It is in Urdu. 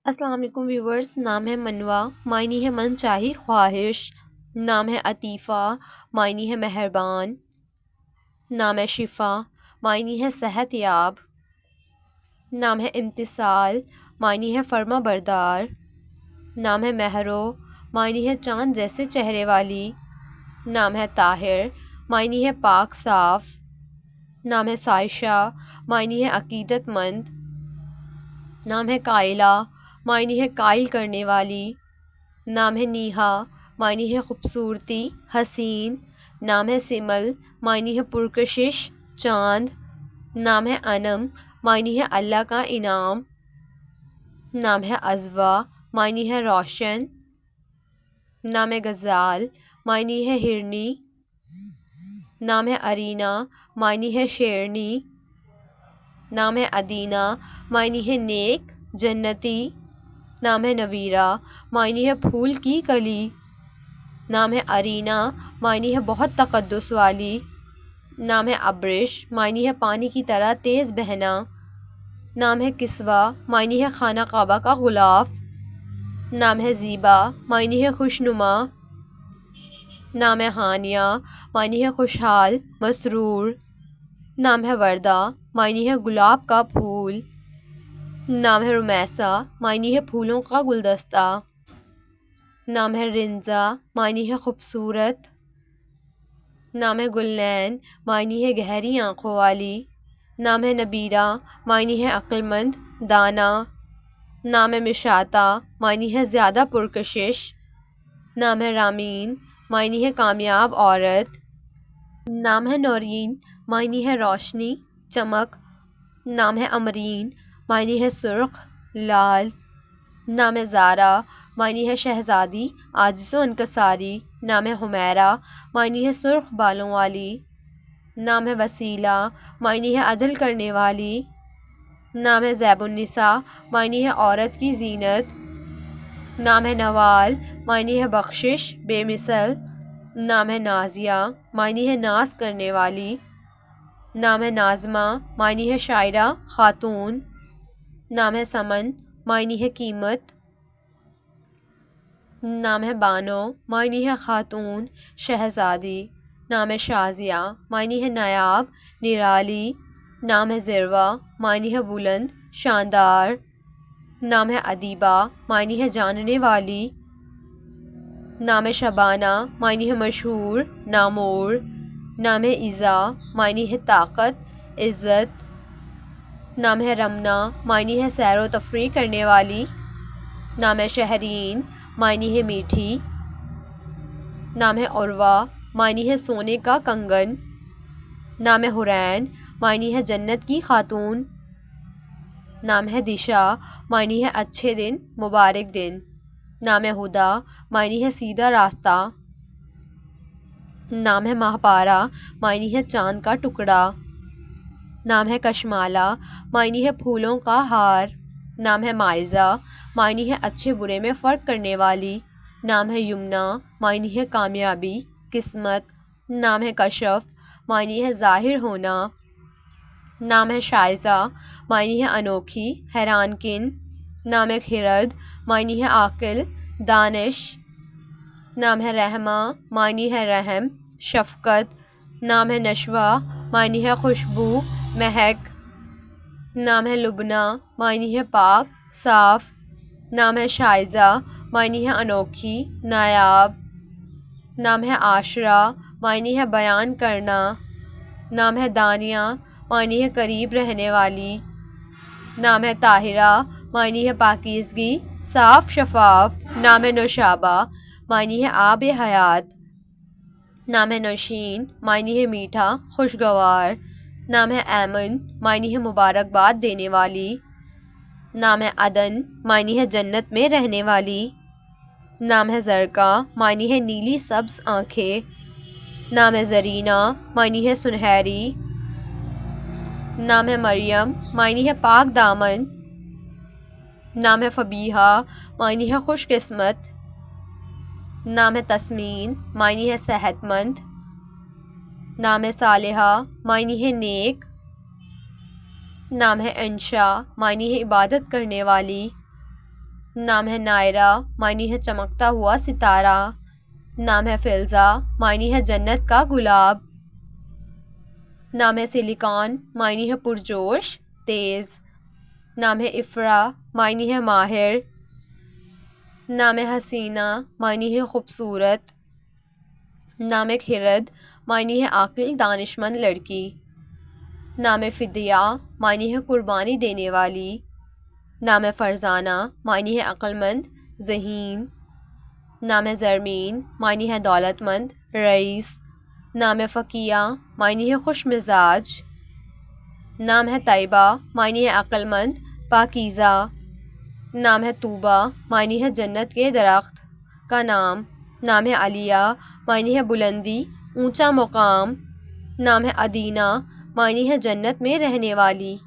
السلام علیکم ویورز. نام ہے منوا، معنی ہے من چاہی خواہش. نام ہے عطیفہ، معنی ہے مہربان. نام ہے شفا، معنی ہے صحت یاب. نام ہے امتثال، معنی ہے فرما بردار. نام ہے مہرو، معنی ہے چاند جیسے چہرے والی. نام ہے طاہر، معنی ہے پاک صاف. نام ہے سائشہ، معنی ہے عقیدت مند. نام ہے قائلہ، معنی ہے قائل کرنے والی. نام ہے نیہا، معنی ہے خوبصورتی، حسین. نام ہے سمل، معنی ہے پرکشش، چاند. نام ہے انم، معنی ہے اللہ کا انعام. نام ہے عذوا، معنی ہے روشن. نام ہے غزال، معنی ہے ہرنی. نام ہے ارینا، معنی ہے شیرنی. نام ہے ادینہ، معنی ہے نیک، جنتی. نام ہے نویرہ، معنی ہے پھول کی کلی. نام ہے ارینا، معنی ہے بہت تقدس والی. نام ہے ابرش، معنی ہے پانی کی طرح تیز بہنا. نام ہے کسوہ، معنی ہے خانہ کعبہ کا غلاف. نام ہے زیبا، معنی ہے خوشنما. نام ہے ہانیہ، معنی ہے خوشحال، مسرور. نام ہے وردہ، معنی ہے گلاب کا پھول. نام ہے رمیسہ، معنی ہے پھولوں کا گلدستہ. نام ہے رنزہ، معنی ہے خوبصورت. نام ہے گلنین، معنی ہے گہری آنکھوں والی. نام ہے نبیرہ، معنی ہے عقل مند، دانا. نام ہے مشاطہ، معنی ہے زیادہ پرکشش. نام ہے رامین، معنی ہے کامیاب عورت. نام ہے نورین، معنی ہے روشنی، چمک. نام ہے امرین، معنی ہے سرخ، لال. نام ہے زارا، معنی ہے شہزادی، عاجز و انکساری. نام ہے حمیرہ، معنی ہے سرخ بالوں والی. نام ہے وسیلہ، معنی ہے عدل کرنے والی. نام ہے زیب النساء، معنی ہے عورت کی زینت. نام ہے نوال، معنی ہے بخشش، بے مثل. نام ہے نازیہ، معنی ہے ناز کرنے والی. نام ہے ناظمہ، معنی ہے شاعرہ، خاتون. نام ہے سمن، معنی ہے قیمت. نام ہے بانو، معنی ہے خاتون، شہزادی. نام ہے شازیہ، معنی ہے نایاب، نرالی. نام ہے ذروہ، معنی ہے بلند، شاندار. نام ہے ادیبہ، معنی ہے جاننے والی. نام ہے شبانہ، معنی ہے مشہور، نامور. نام ہے عزا، معنی ہے طاقت، عزت. نام ہے رمنہ، معنی ہے سیر و تفریح کرنے والی. نام ہے شہرین، معنی ہے میٹھی. نام ہے عروہ، معنی ہے سونے کا کنگن. نام ہے حورین، معنی ہے جنت کی خاتون. نام ہے دشا، معنی ہے اچھے دن، مبارک دن. نام ہے ہدا، معنی ہے سیدھا راستہ. نام ہے ماہپارہ، معنی ہے چاند کا ٹکڑا. نام ہے کشمالہ، معنی ہے پھولوں کا ہار. نام ہے مائزہ، معنی ہے اچھے برے میں فرق کرنے والی. نام ہے یمنہ، معنی ہے کامیابی، قسمت. نام ہے کشف، معنی ہے ظاہر ہونا. نام ہے شائزہ، معنی ہے انوکھی، حیران کن. نام ہے خرد، معنی ہے عاقل، دانش. نام ہے رحمہ، معنی ہے رحم، شفقت. نام ہے نشوہ، معنی ہے خوشبو، مہک. نام ہے لبنہ، معنی ہے پاک، صاف. نام ہے شائزہ، معنی ہے انوکھی، نایاب. نام ہے عاشرہ، معنی ہے بیان کرنا. نام ہے دانیہ، معنی ہے قریب رہنے والی. نام ہے طاہرہ، معنی ہے پاکیزگی، صاف شفاف. نام ہے نوشابہ، معنی ہے آب حیات. نام ہے نوشین، معنی ہے میٹھا، خوشگوار. نام ہے ایمن، معنی ہے مبارکباد دینے والی. نام ہے عدن، معنی ہے جنت میں رہنے والی. نام ہے زرقا، معنی ہے نیلی سبز آنکھیں. نام ہے زرینہ، معنی ہے سنہری. نام ہے مریم، معنی ہے پاک دامن. نام ہے فبیہہ، معنی ہے خوش قسمت. نام ہے تسمین، معنی ہے صحت مند. نام ہے صالحہ، معنی ہے نیک. نام ہے انشا، معنی ہے عبادت کرنے والی. نام ہے نائرہ، معنی ہے چمکتا ہوا ستارہ۔ نام ہے فلزہ، معنی ہے جنت کا گلاب۔ نام ہے سلیکان، معنی ہے پرجوش، تیز۔ نام ہے افرا، معنی ہے ماہر۔ نام ہے حسینہ، معنی ہے خوبصورت۔ نام ہے خرد، معنی ہے عاقل دانش مند لڑکی۔ نام ہے فدیہ، معنی ہے قربانی دینے والی۔ نام ہے فرزانہ، معنی ہے عقل مند، ذہین۔ نام ہے زرمین، معنی ہے دولت مند، رئیس۔ نام ہے فقیہ، معنی ہے خوش مزاج۔ نام ہے طیبہ، معنی ہے عقل مند، پاکیزہ۔ نام ہے طوبیٰ، معنی ہے جنت کے درخت کا نام۔ نام ہے علیہ، معنی ہے بلندی، اونچا مقام۔ نام ہے ادینہ، معنی ہے جنت میں رہنے والی۔